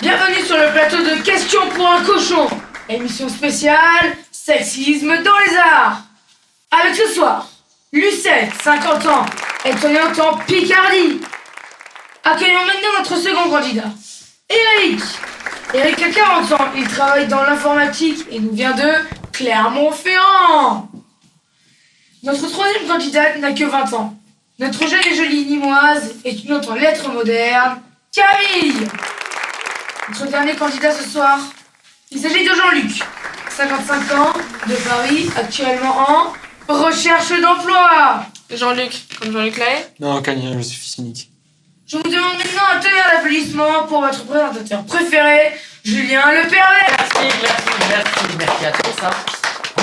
Bienvenue sur le plateau de Questions pour un cochon. Émission spéciale Sexisme dans les arts. Avec ce soir, Lucette, 50 ans, étudiante en Picardie. Accueillons maintenant notre second candidat, Eric. Eric a 40 ans, il travaille dans l'informatique et nous vient de Clermont-Ferrand. Notre troisième candidate n'a que 20 ans. Notre jeune et jolie Limoise, étudiante en lettres modernes, Camille. Notre dernier candidat ce soir, il s'agit de Jean-Luc, 55 ans, de Paris, actuellement en recherche d'emploi. Jean-Luc, comme Jean-Luc Lahaye? Non, Kanye, je suis fils unique. Je vous demande maintenant un tonnerre d'applaudissements pour votre présentateur préféré, Julien Lepérez. Merci à tous.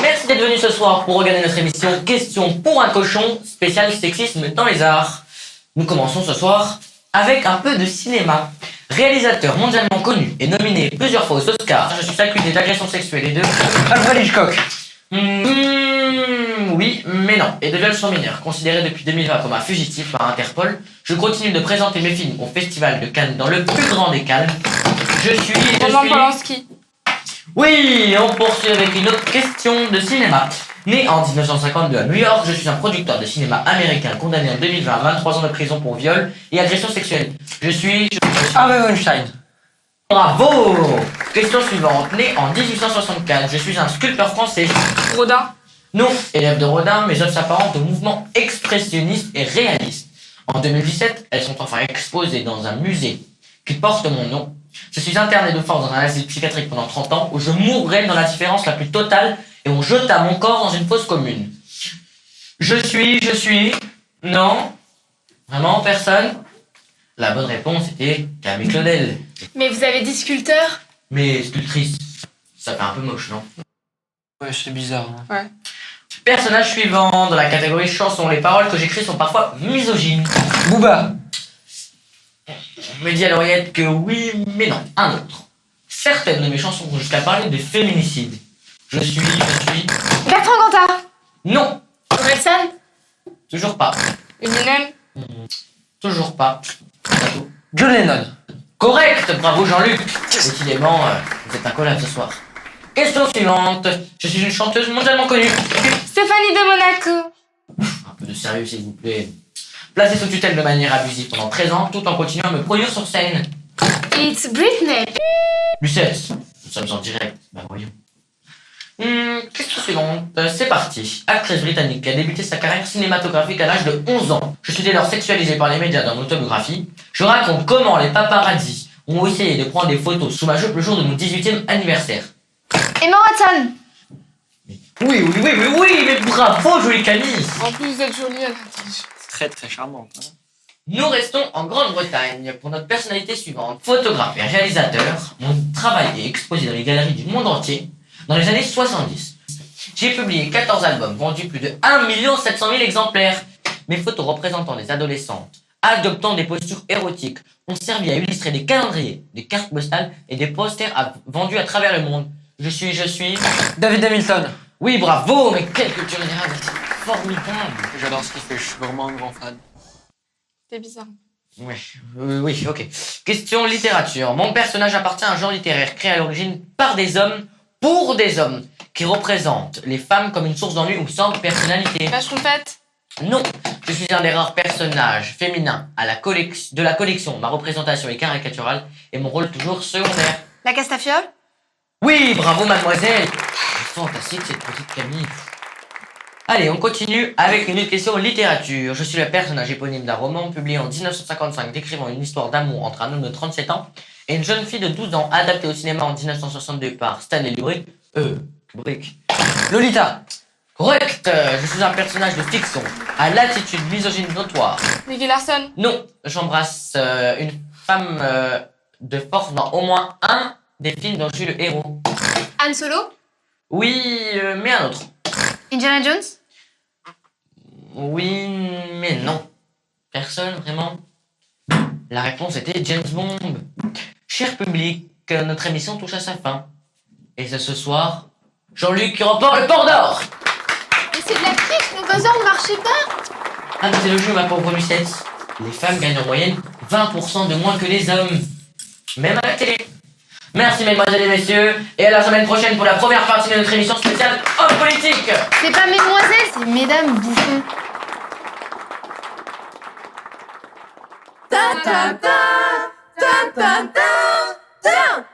Merci d'être venus ce soir pour regarder notre émission Questions pour un cochon, spécial sexisme dans les arts. Nous commençons ce soir avec un peu de cinéma. Réalisateur mondialement connu et nominé plusieurs fois aux Oscars, je suis accusé d'agression sexuelle et de... Alfred Hitchcock. Oui, mais non. Et de viol sur mineur, considéré depuis 2020 comme un fugitif par Interpol. Je continue de présenter mes films au Festival de Cannes dans le plus grand des calmes. Je suis... Roman Polanski. Oui, on poursuit avec une autre question de cinéma. Né en 1952 à New York, je suis un producteur de cinéma américain condamné en 2020 à 23 ans de prison pour viol et agression sexuelle. Je suis... Harvey Weinstein. Bravo! Question suivante. Né en 1864, je suis un sculpteur français. Rodin. Non, élève de Rodin, mes œuvres s'apparentent au mouvement expressionniste et réaliste. En 2017, elles sont enfin exposées dans un musée qui porte mon nom. Je suis interné de force dans un asile psychiatrique pendant 30 ans où je mourrai dans l'indifférence la plus totale et on jeta mon corps dans une fosse commune. Je suis... Non. Vraiment, personne? La bonne réponse était Camille Claudel. Mais vous avez dit sculpteur? Mais sculptrice, ça fait un peu moche, non? Ouais, c'est bizarre. Hein. Ouais. Personnage suivant, dans la catégorie chanson, les paroles que j'écris sont parfois misogynes. Booba. On me dit à l'oreillette que oui, mais non, un autre. Certaines de mes chansons vont jusqu'à parler de féminicide. Je suis... Bertrand Cantat. Non, Orelsan. toujours pas. Eminem. Toujours pas. John Lennon. Correct, bravo Jean-Luc. Décidément, vous êtes incollable ce soir. Question suivante. Je suis une chanteuse mondialement connue. Stéphanie de Monaco. Un peu de sérieux s'il vous plaît. Placée sous tutelle de manière abusive pendant 13 ans, tout en continuant à me produire sur scène. It's Britney. Lucette, nous sommes en direct. Bah voyons. Question suivante. C'est parti. Actrice britannique qui a débuté sa carrière cinématographique à l'âge de 11 ans. Je suis dès lors sexualisée par les médias dans mon autobiographie. Je raconte comment les paparazzis ont essayé de prendre des photos sous ma jupe le jour de mon 18e anniversaire. Emma Watson. Oui, mais bravo, jolie Camille. En plus, vous êtes jolie, elle. Très très charmante. Hein. Nous restons en Grande-Bretagne pour notre personnalité suivante. Photographe et réalisateur, mon travail est exposé dans les galeries du monde entier dans les années 70. J'ai publié 14 albums vendus plus de 1 700 000 exemplaires. Mes photos représentant des adolescentes adoptant des postures érotiques ont servi à illustrer des calendriers, des cartes postales et des posters vendus à travers le monde. Je suis... David Hamilton. Oui, bravo, mais quelle culture générale, c'est formidable. J'adore ce qu'il fait, je suis vraiment un grand fan. C'est bizarre. Oui, ok. Question littérature. Mon personnage appartient à un genre littéraire créé à l'origine par des hommes, pour des hommes, qui représentent les femmes comme une source d'ennui ou sans personnalité. La Schtroumpfette. Non, je suis un des rares personnages féminins de la collection. Ma représentation est caricaturale et mon rôle toujours secondaire. La Castafiole. Oui, bravo mademoiselle. Fantastique cette petite Camille. Allez, on continue avec une autre question littérature. Je suis le personnage éponyme d'un roman publié en 1955 décrivant une histoire d'amour entre un homme de 37 ans et une jeune fille de 12 ans adaptée au cinéma en 1962 par Stanley Kubrick. Lolita. Correct, je suis un personnage de fiction à l'attitude misogyne notoire. Nicky Larson. Non, j'embrasse une femme de force dans au moins un des films dont je suis le héros. Han Solo. Oui, mais un autre. Indiana Jones. Oui, mais non. Personne, vraiment. La réponse était James Bond. Cher public, notre émission touche à sa fin. Et c'est ce soir, Jean-Luc qui remporte le port d'or. Et c'est de la triche, nos buzzers ne marchaient pas. Ah, mais c'est le jeu, ma pauvre Lucette. Les femmes gagnent en moyenne 20% de moins que les hommes. Même à la télé. Merci, mesdemoiselles et messieurs. Et à la semaine prochaine pour la première partie de notre émission spéciale Homme politique. C'est pas mesdemoiselles, c'est mesdames bouffons. Ta ta ta ta ta ta ta.